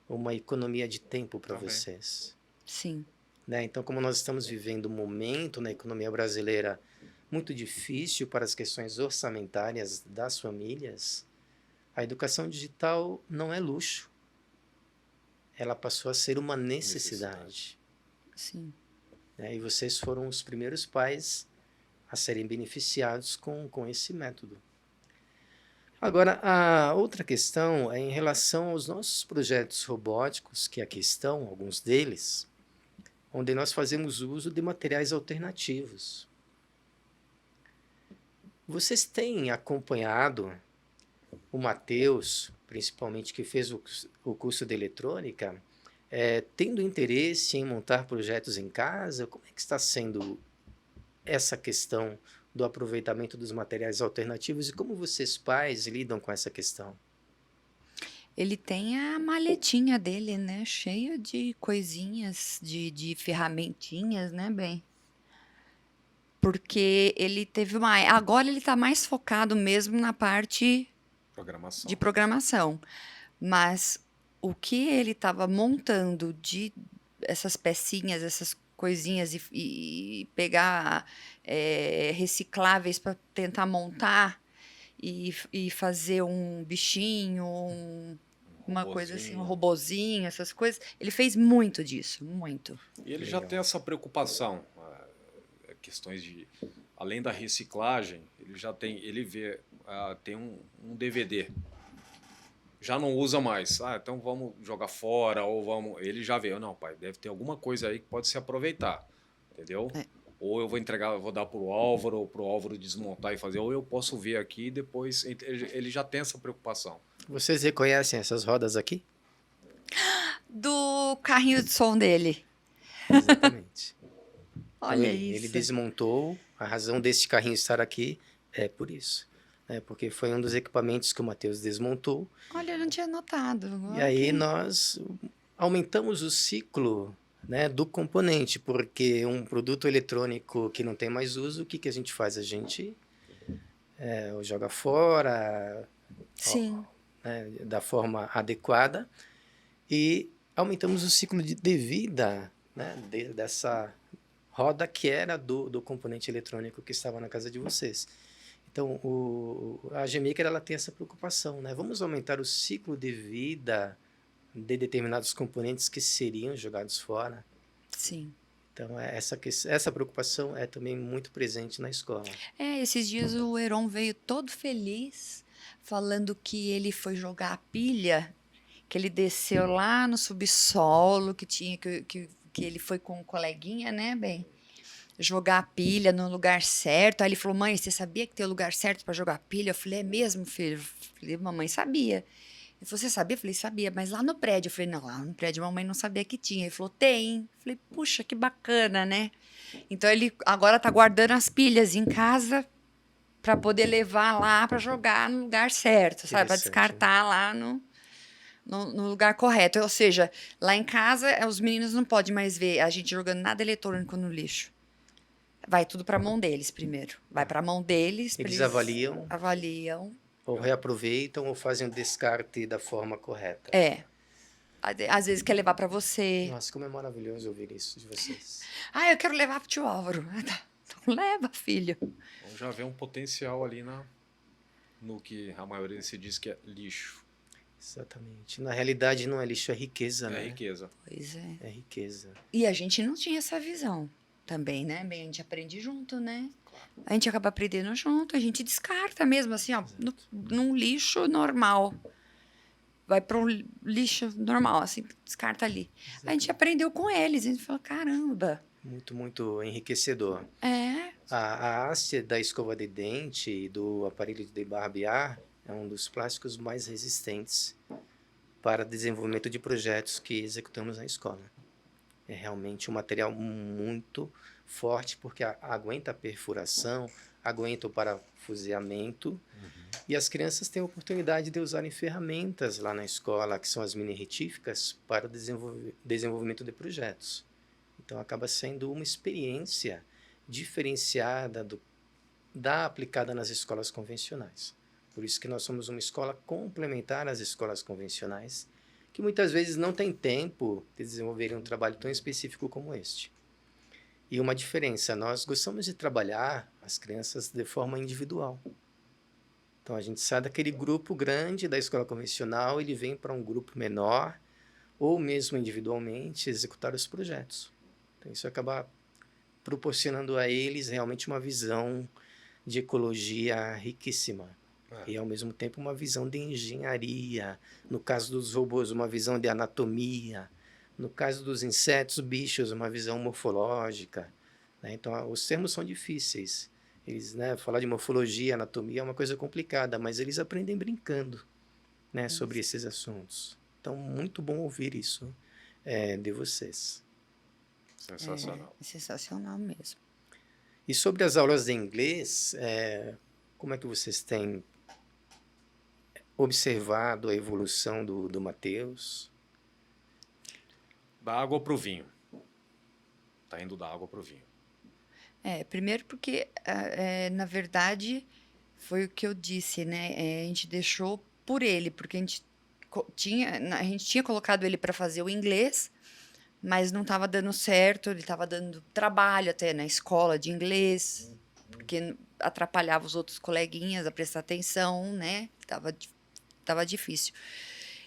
uma economia de tempo para vocês. Sim. Né? Então, como nós estamos vivendo um momento na economia brasileira muito difícil para as questões orçamentárias das famílias, a educação digital não é luxo. Ela passou a ser uma necessidade. Sim. Né? E vocês foram os primeiros pais a serem beneficiados com esse método. Agora, a outra questão é em relação aos nossos projetos robóticos, que aqui estão, alguns deles, onde nós fazemos uso de materiais alternativos. Vocês têm acompanhado o Matheus, principalmente que fez o curso de eletrônica, tendo interesse em montar projetos em casa, como é que está sendo essa questão do aproveitamento dos materiais alternativos e como vocês pais lidam com essa questão? Ele tem a maletinha dele, né? Cheia de coisinhas, de ferramentinhas, né, bem? Porque ele teve uma. Agora ele tá mais focado mesmo na parte Programação. de programação. Mas o que ele estava montando de essas pecinhas, essas coisinhas e pegar recicláveis para tentar montar e fazer um bichinho, uma coisa assim, um robozinho, essas coisas. Ele fez muito disso, muito. E ele já tem essa preocupação, questões de, além da reciclagem, ele já tem, ele vê, tem um DVD, já não usa mais, então vamos jogar fora ou vamos, ele já vê, não, pai, deve ter alguma coisa aí que pode se aproveitar, entendeu? Ou eu vou entregar, eu vou dar pro Álvaro desmontar e fazer, ou eu posso ver aqui e depois, ele já tem essa preocupação. Vocês reconhecem essas rodas aqui? Do carrinho de som dele. Exatamente. Olha Ele isso. desmontou, a razão desse carrinho estar aqui é por isso. Porque foi um dos equipamentos que o Matheus desmontou. Olha, eu não tinha notado. E aí nós aumentamos o ciclo, né, do componente, porque um produto eletrônico que não tem mais uso, o que a gente faz? A gente joga fora, Sim. né, da forma adequada, e aumentamos o ciclo de vida, né, dessa roda que era do componente eletrônico que estava na casa de vocês. Então, a GMaker ela tem essa preocupação, né? Vamos aumentar o ciclo de vida de determinados componentes que seriam jogados fora. Sim. Então, essa preocupação é também muito presente na escola. Esses dias o Heron veio todo feliz, falando que ele foi jogar a pilha, que ele desceu lá no subsolo, que ele foi com um coleguinha, né, bem? Jogar a pilha no lugar certo. Aí ele falou, mãe, você sabia que tem o lugar certo para jogar pilha? Eu falei, é mesmo, filho? Eu falei, mamãe sabia. Ele falou, você sabia? Eu falei, sabia, mas lá no prédio. Eu falei, não, lá no prédio a mamãe não sabia que tinha. Ele falou, tem. Eu falei, puxa, que bacana, né? Então ele agora tá guardando as pilhas em casa para poder levar lá para jogar no lugar certo, sabe? Para descartar lá no lugar correto. Ou seja, lá em casa os meninos não podem mais ver a gente jogando nada eletrônico no lixo. Vai tudo para a mão deles primeiro. Vai para a mão deles. Eles avaliam. Ou reaproveitam ou fazem o descarte da forma correta. Às vezes quer levar para você. Nossa, como é maravilhoso ouvir isso de vocês. Eu quero levar pro tio Álvaro. Então leva, filho. Então já vê um potencial ali no que a maioria se diz que é lixo. Exatamente. Na realidade não é lixo, é riqueza, né? É riqueza. Pois é. É riqueza. E a gente não tinha essa visão também, né? Bem, a gente aprende junto, né? A gente acaba aprendendo junto, a gente descarta mesmo, assim, ó, num lixo normal. Vai para um lixo normal, assim, descarta ali. Exatamente. A gente aprendeu com eles, a gente falou, caramba. Muito, muito enriquecedor. A haste da escova de dente e do aparelho de barbear é um dos plásticos mais resistentes para desenvolvimento de projetos que executamos na escola. É realmente um material muito forte, porque aguenta a perfuração, aguenta o parafuseamento, e as crianças têm a oportunidade de usarem ferramentas lá na escola, que são as mini-retíficas, para o desenvolvimento de projetos. Então, acaba sendo uma experiência diferenciada da aplicada nas escolas convencionais. Por isso que nós somos uma escola complementar às escolas convencionais, que muitas vezes não tem tempo de desenvolver um trabalho tão específico como este. E uma diferença, nós gostamos de trabalhar as crianças de forma individual. Então, a gente sai daquele grupo grande da escola convencional, ele vem para um grupo menor, ou mesmo individualmente, executar os projetos. Então, isso acaba proporcionando a eles realmente uma visão de ecologia riquíssima. E, ao mesmo tempo, uma visão de engenharia. No caso dos robôs, uma visão de anatomia. No caso dos insetos, bichos, uma visão morfológica. Né? Então, os termos são difíceis. Eles, falar de morfologia, anatomia é uma coisa complicada, mas eles aprendem brincando, sobre esses assuntos. Então, muito bom ouvir isso. de vocês. Sensacional. É sensacional mesmo. E sobre as aulas de inglês, como é que vocês têm observado a evolução do Matheus? Da água pro vinho. Tá indo da água pro vinho. Primeiro porque, na verdade, foi o que eu disse, né? A gente deixou por ele, porque a gente tinha colocado ele para fazer o inglês, mas não estava dando certo, ele estava dando trabalho até na escola de inglês, porque atrapalhava os outros coleguinhas a prestar atenção, né? Tava difícil.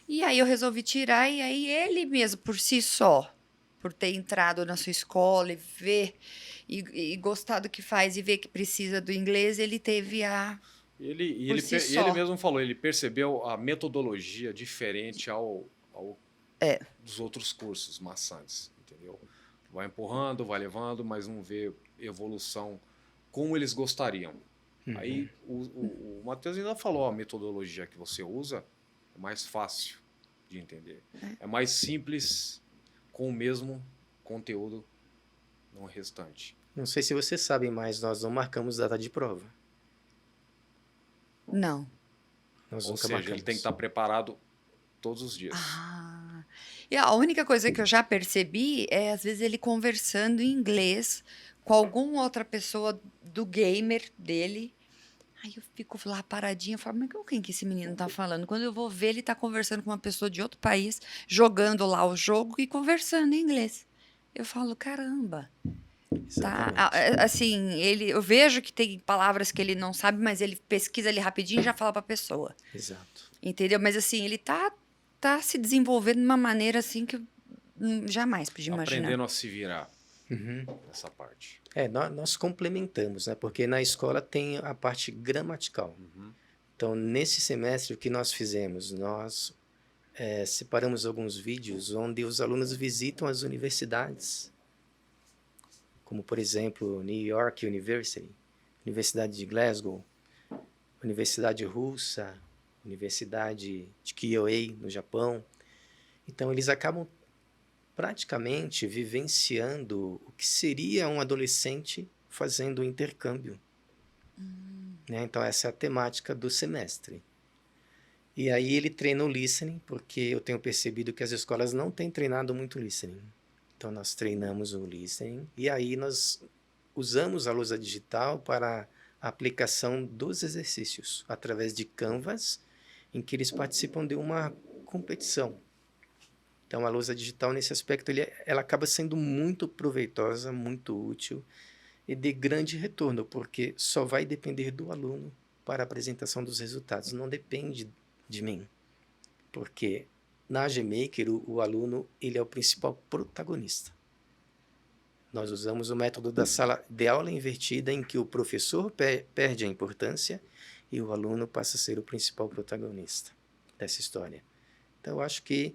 E aí eu resolvi tirar, e aí ele mesmo, por si só, por ter entrado na sua escola e ver, e gostar do que faz e ver que precisa do inglês, ele teve a... Por si E só. ele mesmo falou, ele percebeu a metodologia diferente dos outros cursos maçantes, entendeu? Vai empurrando, vai levando, mas não vê evolução como eles gostariam. Aí o Matheus ainda falou, a metodologia que você usa é mais fácil de entender. É mais simples com o mesmo conteúdo no restante. Não sei se vocês sabem, mas nós não marcamos data de prova. Não. Nós Ou nunca seja, marcamos. ele tem que estar preparado todos os dias. E a única coisa que eu já percebi é, às vezes, ele conversando em inglês com alguma outra pessoa do gamer dele. Aí eu fico lá paradinha e falo, mas com quem que esse menino tá falando? Quando eu vou ver, ele tá conversando com uma pessoa de outro país, jogando lá o jogo e conversando em inglês. Eu falo, caramba. Tá, Exatamente. assim, eu vejo que tem palavras que ele não sabe, mas ele pesquisa ali rapidinho e já fala pra pessoa. Exato. Entendeu? Mas assim, ele tá se desenvolvendo de uma maneira assim que eu jamais podia imaginar. Aprendendo a se virar nessa parte. Nós complementamos, né? Porque na escola tem a parte gramatical. Então, nesse semestre, o que nós fizemos? Nós separamos alguns vídeos onde os alunos visitam as universidades, como, por exemplo, New York University, Universidade de Glasgow, Universidade Russa, Universidade de Kyoei, no Japão. Então, eles acabam praticamente vivenciando o que seria um adolescente fazendo intercâmbio. Né? Então, essa é a temática do semestre. E aí ele treina o listening, porque eu tenho percebido que as escolas não têm treinado muito listening. Então, nós treinamos o listening e aí nós usamos a lousa digital para a aplicação dos exercícios, através de Canvas, em que eles participam de uma competição. Então, a lousa digital, nesse aspecto, ela acaba sendo muito proveitosa, muito útil e de grande retorno, porque só vai depender do aluno para a apresentação dos resultados, não depende de mim. Porque na GMaker, o aluno ele é o principal protagonista. Nós usamos o método da sala de aula invertida, em que o professor perde a importância e o aluno passa a ser o principal protagonista dessa história. Então, eu acho que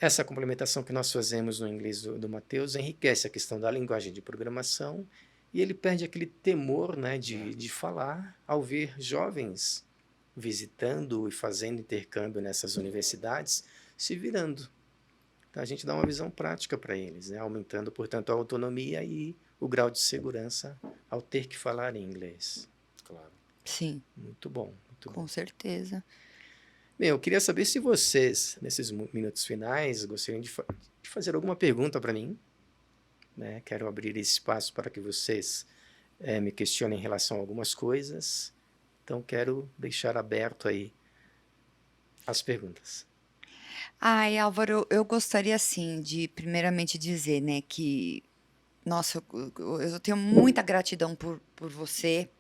essa complementação que nós fazemos no inglês do Matheus enriquece a questão da linguagem de programação e ele perde aquele temor, né, de falar ao ver jovens visitando e fazendo intercâmbio nessas universidades, se virando. Então, a gente dá uma visão prática para eles, né, aumentando, portanto, a autonomia e o grau de segurança ao ter que falar em inglês. Claro. Sim. Muito bom, muito bom. Com certeza. Bem, eu queria saber se vocês, nesses minutos finais, gostariam de fazer alguma pergunta para mim. Né? Quero abrir esse espaço para que vocês me questionem em relação a algumas coisas. Então, quero deixar aberto aí as perguntas. Ai, Álvaro, eu gostaria, assim, de primeiramente dizer, né, que, nossa, eu tenho muita gratidão por você,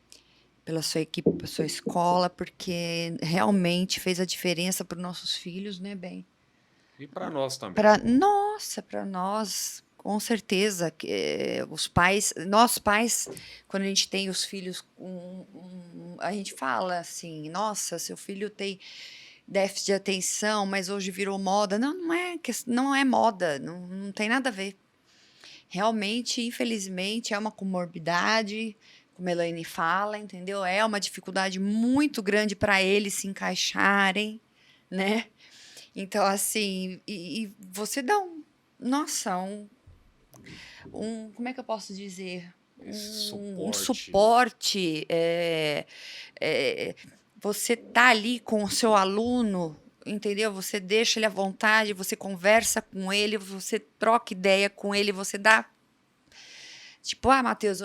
pela sua equipe, pela sua escola, porque realmente fez a diferença para os nossos filhos, né, bem? E para nós também. Nossa, para nós, com certeza, os pais, nós pais, quando a gente tem os filhos, a gente fala assim, nossa, seu filho tem déficit de atenção, mas hoje virou moda. Não, não é moda, não tem nada a ver. Realmente, infelizmente, é uma comorbidade, como a Elaine fala, entendeu? É uma dificuldade muito grande para eles se encaixarem, né? Então, assim, e você dá nossa, como é que eu posso dizer? Esse Um suporte. suporte. Você tá ali com o seu aluno, entendeu? Você deixa ele à vontade, você conversa com ele, você troca ideia com ele, você dá. Tipo, Matheus,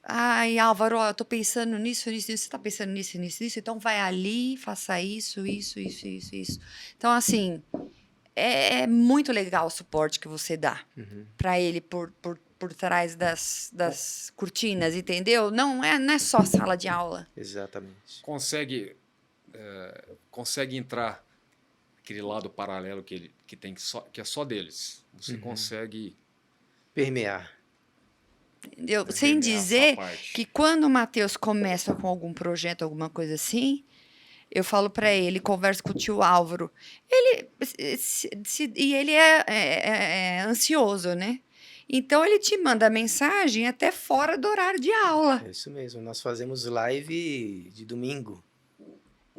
ai, Álvaro, ó, eu tô pensando nisso, nisso, nisso, você tá pensando nisso, nisso, nisso, então vai ali, faça isso, isso, isso, isso, isso. Então, assim, é muito legal o suporte que você dá para ele por trás das cortinas, entendeu? Não é só sala de aula. Exatamente. Consegue entrar aquele lado paralelo que é só deles. Você consegue Permear. Entendeu? permear Sem essa dizer parte. que quando o Matheus começa com algum projeto, alguma coisa assim, eu falo para ele, converso com o tio Álvaro. Ele e ele é ansioso, né? Então ele te manda mensagem até fora do horário de aula. É isso mesmo. Nós fazemos live de domingo.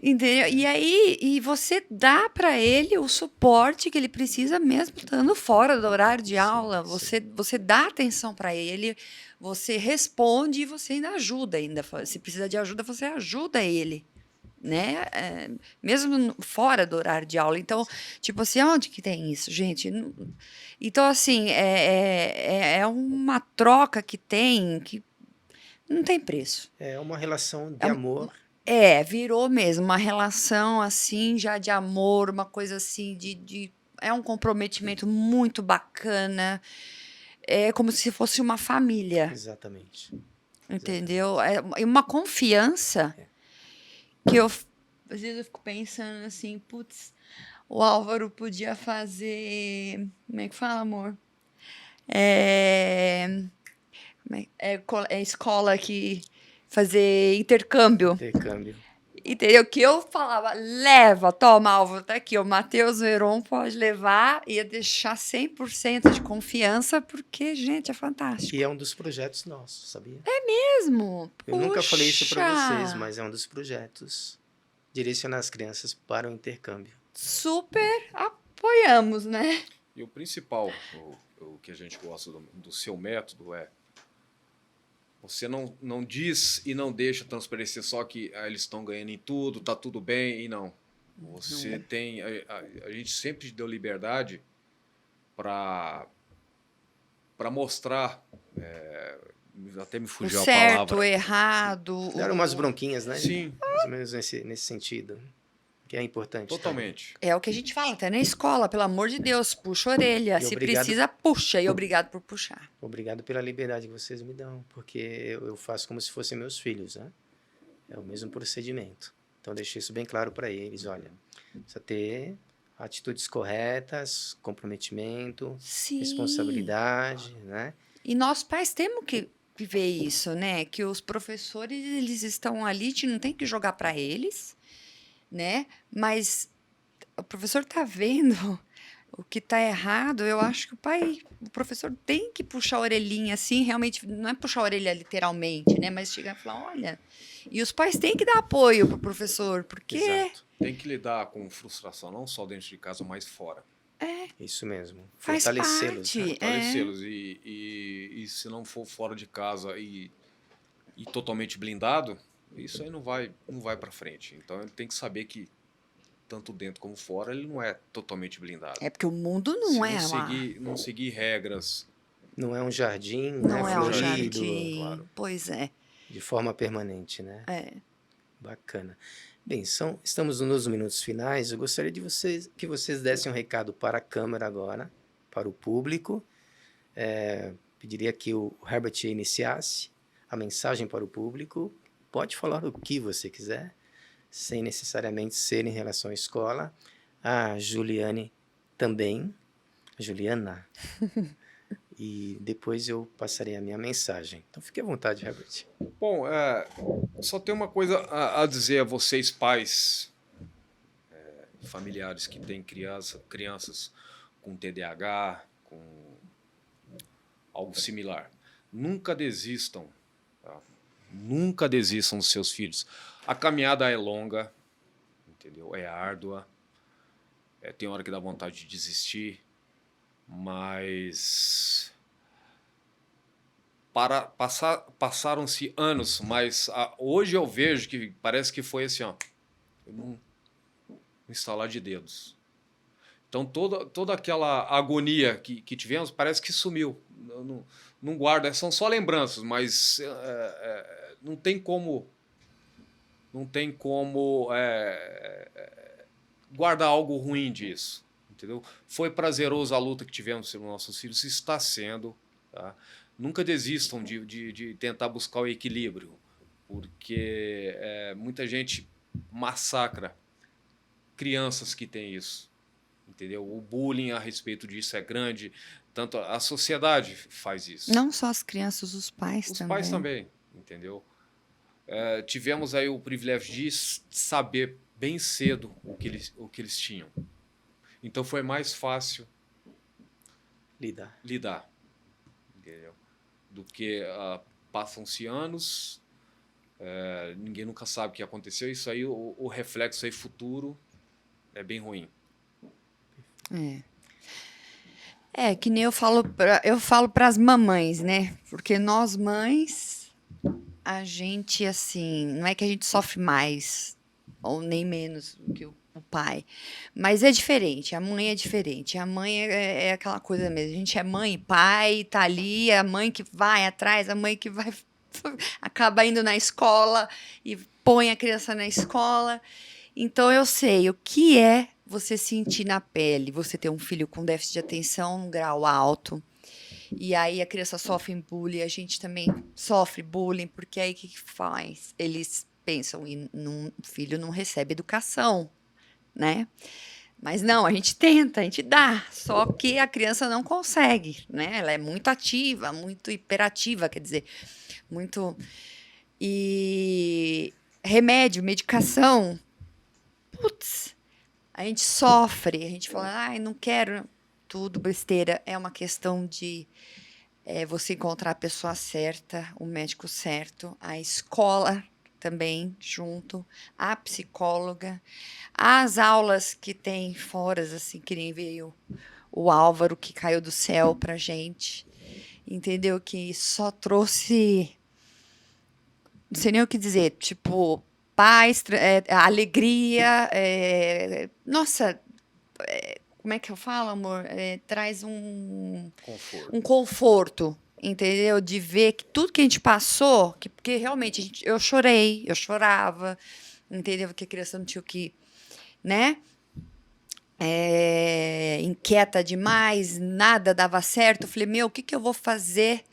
Entendeu? E aí, você dá para ele o suporte que ele precisa mesmo estando fora do horário de aula. Você dá atenção para ele, você responde e você ainda ajuda ainda. Se precisa de ajuda, você ajuda ele, né? Mesmo fora do horário de aula. Então, tipo assim, onde que tem isso, gente? Então, assim, é uma troca que tem que não tem preço. É uma relação de amor. Virou mesmo uma relação assim, já de amor, uma coisa assim é um comprometimento muito bacana. É como se fosse uma família, Exatamente. entendeu? É uma confiança que às vezes eu fico pensando assim, putz, o Álvaro podia fazer, como é que fala, amor? É escola que fazer intercâmbio. Intercâmbio. Entendeu? Que eu falava, leva, toma, Álvaro, tá aqui, o Matheus Veron pode levar, ia deixar 100% de confiança, porque, gente, é fantástico. E é um dos projetos nossos, sabia? Mesmo? Eu nunca falei isso para vocês, Puxa! mas é um dos projetos. Direcionar as crianças para o intercâmbio. Super apoiamos, né? E o principal, o que a gente gosta do seu método você não diz e não deixa transparecer só que eles estão ganhando em tudo, tá tudo bem, e não. Você tem. A gente sempre deu liberdade para mostrar. Até me O fugiu a certo, o palavra. errado. Deram umas bronquinhas, né? Sim. Mais ou menos nesse sentido. Que é importante. Totalmente. É o que a gente fala até na escola, pelo amor de Deus, puxa a orelha. E Se obrigado- precisa, puxa. E obrigado por puxar. Obrigado pela liberdade que vocês me dão, porque eu faço como se fossem meus filhos, né? É o mesmo procedimento. Então, deixei isso bem claro para eles. Olha, precisa ter atitudes corretas, comprometimento, Sim. responsabilidade, né? E nós pais temos que ver isso, né? Que os professores, eles estão ali, a gente não tem que jogar para eles, né? Mas o professor tá vendo o que tá errado. Eu acho que o professor tem que puxar a orelhinha assim, realmente, não é puxar a orelha literalmente, né? Mas chegar e falar, olha... E os pais têm que dar apoio pro professor, porque... Exato. Tem que lidar com frustração, não só dentro de casa, mas fora. Isso mesmo. Faz Fortalecê-los, parte. né? Fortalecê-los. E se não for fora de casa e totalmente blindado, isso aí não vai para frente. Então ele tem que saber que tanto dentro como fora ele não é totalmente blindado. É porque o mundo não Se é lá. não seguir regras. Não é um jardim, Não né? é um Florido, jardim. claro. Pois é. de forma permanente, né? É. Bacana. Bem, estamos nos minutos finais. Eu gostaria que vocês dessem um recado para a câmera agora, para o público. Pediria que o Herbert iniciasse a mensagem para o público. Pode falar o que você quiser, sem necessariamente ser em relação à escola. A Juliane também. Juliana. E depois eu passarei a minha mensagem. Então fique à vontade, Herbert. Bom, só tem uma coisa a dizer a vocês, pais, familiares que têm crianças com TDAH, com algo similar. Nunca desistam. Tá? Nunca desistam dos seus filhos. A caminhada é longa, entendeu? É árdua. Tem hora que dá vontade de desistir. Mas passaram-se anos, mas hoje eu vejo que parece que foi assim, ó, um instalar de dedos. Então toda aquela agonia que tivemos parece que sumiu. Não guarda, são só lembranças, mas não tem como guardar algo ruim disso, entendeu? Foi prazeroso a luta que tivemos pelos nossos filhos, está sendo, tá? Nunca desistam de tentar buscar o equilíbrio, porque muita gente massacra crianças que têm isso, entendeu? O bullying a respeito disso é grande, tanto a sociedade faz isso. Não só as crianças, os pais Os também. pais também, entendeu? Tivemos aí o privilégio de saber bem cedo o que eles tinham. Então foi mais fácil lidar, entendeu? Do que passam-se anos, ninguém nunca sabe o que aconteceu. Isso aí, o reflexo aí futuro é bem ruim. Que nem eu falo para as mamães, né? Porque nós mães, a gente assim, não é que a gente sofre mais ou nem menos do que o pai, mas é diferente. A mãe é diferente. A mãe é aquela coisa mesmo. A gente é mãe e pai, tá ali, a mãe que vai atrás, a mãe que vai acaba indo na escola e põe a criança na escola. Então eu sei o que é você sentir na pele, você ter um filho com déficit de atenção num grau alto, e aí a criança sofre bullying, a gente também sofre bullying, porque aí o que faz? Eles pensam, o filho não recebe educação, né? Mas não, a gente tenta, a gente dá, só que a criança não consegue, né? Ela é muito ativa, muito hiperativa, quer dizer, muito... E remédio, medicação, putz, a gente sofre, a gente fala, ai, não quero, tudo besteira. É uma questão de você encontrar a pessoa certa, o médico certo, a escola também junto, a psicóloga, as aulas que tem fora, assim, que nem veio o Álvaro, que caiu do céu pra gente, entendeu? Que só trouxe, não sei nem o que dizer, tipo, paz, alegria, nossa, como é que eu falo, amor? Traz um conforto, entendeu? De ver que tudo que a gente passou, porque realmente eu chorei, eu chorava, entendeu? Porque a criança não tinha o que, né? Inquieta demais, nada dava certo. Eu falei, meu, o que eu vou fazer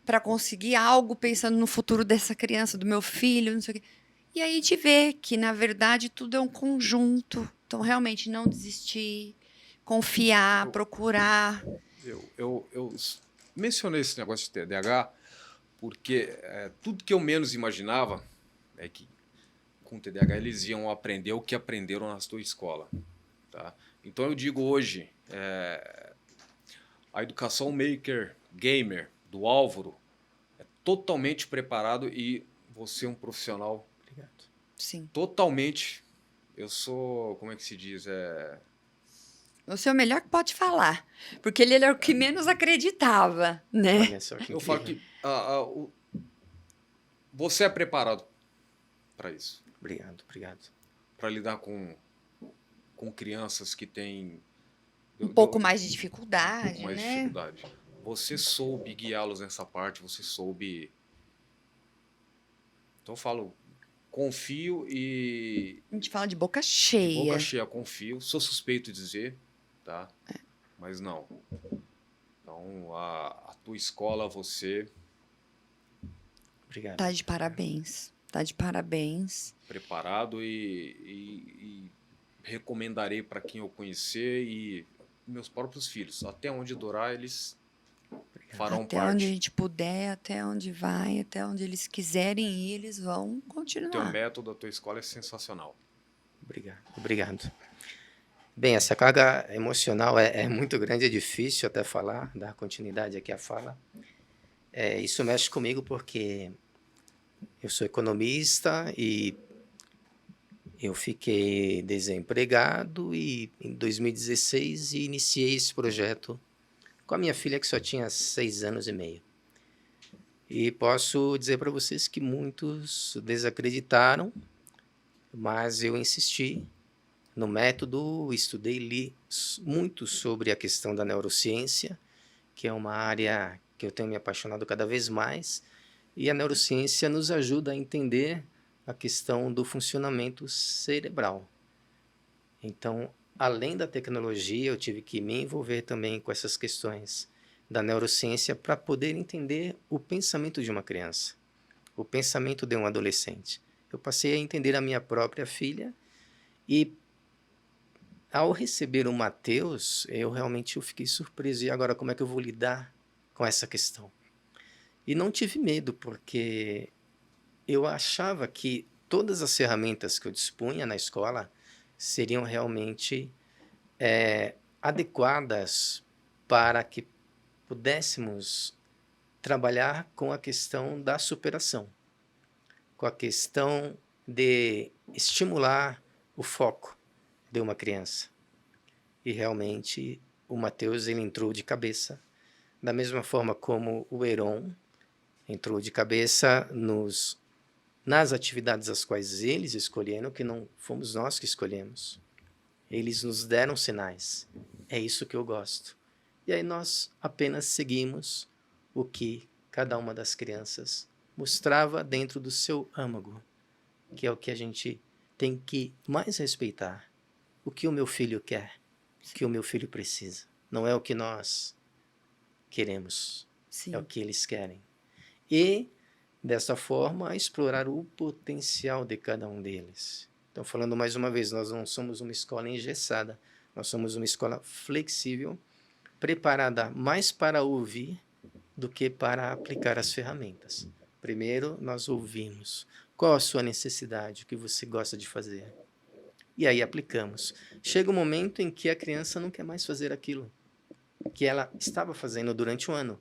para conseguir algo pensando no futuro dessa criança, do meu filho, não sei o quê. E aí a gente vê que, na verdade, tudo é um conjunto. Então, realmente, não desistir, confiar, procurar. Eu mencionei esse negócio de TDAH porque tudo que eu menos imaginava é que com TDAH eles iam aprender o que aprenderam na sua escola. Tá? Então eu digo hoje, a educação maker, gamer do Álvaro é totalmente preparado e você é um profissional. Obrigado. Sim. Totalmente. Eu sou, como é que se diz? Você é o melhor que pode falar, porque ele era o que menos acreditava, né? Olha só que Eu falo que você é preparado para isso. Obrigado, obrigado. Para lidar com crianças que têm um pouco mais de dificuldade, um pouco mais de né? dificuldade. Você soube guiá-los nessa parte, você soube. Então eu falo, confio e. A gente fala de boca cheia. De boca cheia, confio. Sou suspeito de dizer, tá? Mas não. Então a tua escola, você. Obrigado. Tá de parabéns. Tá de parabéns. Preparado e recomendarei para quem eu conhecer e meus próprios filhos. Até onde durar, eles farão até parte. Onde a gente puder, até onde vai, até onde eles quiserem ir, eles vão continuar. O teu método, a tua escola é sensacional. Obrigado, obrigado. Bem, essa carga emocional é muito grande, é difícil até falar, dar continuidade aqui à fala. Isso mexe comigo porque eu sou economista e eu fiquei desempregado e em 2016 iniciei esse projeto com a minha filha que só tinha 6 anos e meio. E posso dizer para vocês que muitos desacreditaram, mas eu insisti no método, estudei, li muito sobre a questão da neurociência, que é uma área que eu tenho me apaixonado cada vez mais, e a neurociência nos ajuda a entender a questão do funcionamento cerebral. Então, além da tecnologia, eu tive que me envolver também com essas questões da neurociência para poder entender o pensamento de uma criança, o pensamento de um adolescente. Eu passei a entender a minha própria filha e, ao receber o Mateus, eu fiquei surpreso. E agora, como é que eu vou lidar com essa questão? E não tive medo, porque eu achava que todas as ferramentas que eu dispunha na escola seriam realmente adequadas para que pudéssemos trabalhar com a questão da superação, com a questão de estimular o foco de uma criança. E realmente o Mateus ele entrou de cabeça, da mesma forma como o Heron entrou de cabeça nas atividades as quais eles escolheram, que não fomos nós que escolhemos. Eles nos deram sinais. É isso que eu gosto. E aí nós apenas seguimos o que cada uma das crianças mostrava dentro do seu âmago, que é o que a gente tem que mais respeitar. O que o meu filho quer, o que o meu filho precisa. Não é o que nós queremos, Sim. é o que eles querem. E, dessa forma, explorar o potencial de cada um deles. Então, falando mais uma vez, nós não somos uma escola engessada, nós somos uma escola flexível, preparada mais para ouvir do que para aplicar as ferramentas. Primeiro, nós ouvimos. Qual a sua necessidade? O que você gosta de fazer? E aí aplicamos. Chega um momento em que a criança não quer mais fazer aquilo que ela estava fazendo durante o ano.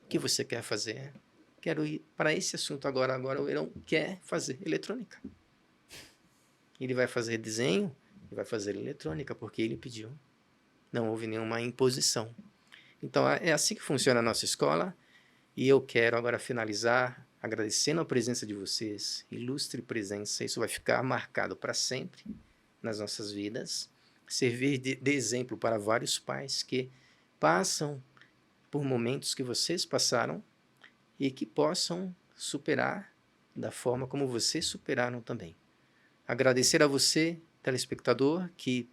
O que você quer fazer? Quero ir para esse assunto agora. Agora o Heron quer fazer eletrônica. Ele vai fazer desenho e vai fazer eletrônica, porque ele pediu. Não houve nenhuma imposição. Então, é assim que funciona a nossa escola. E eu quero agora finalizar agradecendo a presença de vocês. Ilustre presença. Isso vai ficar marcado para sempre nas nossas vidas. Servir de exemplo para vários pais que passam por momentos que vocês passaram e que possam superar da forma como vocês superaram também. Agradecer a você, telespectador, que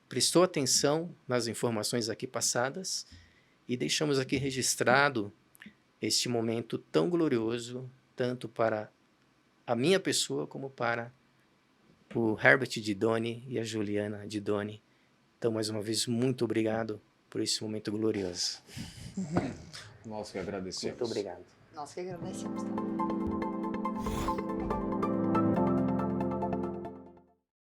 prestou atenção nas informações aqui passadas e deixamos aqui registrado este momento tão glorioso, tanto para a minha pessoa como para o Herbert Didoni e a Juliana Didoni. Então, mais uma vez, muito obrigado por esse momento glorioso. Nós que agradecemos. Muito obrigado. Nós que agradecemos.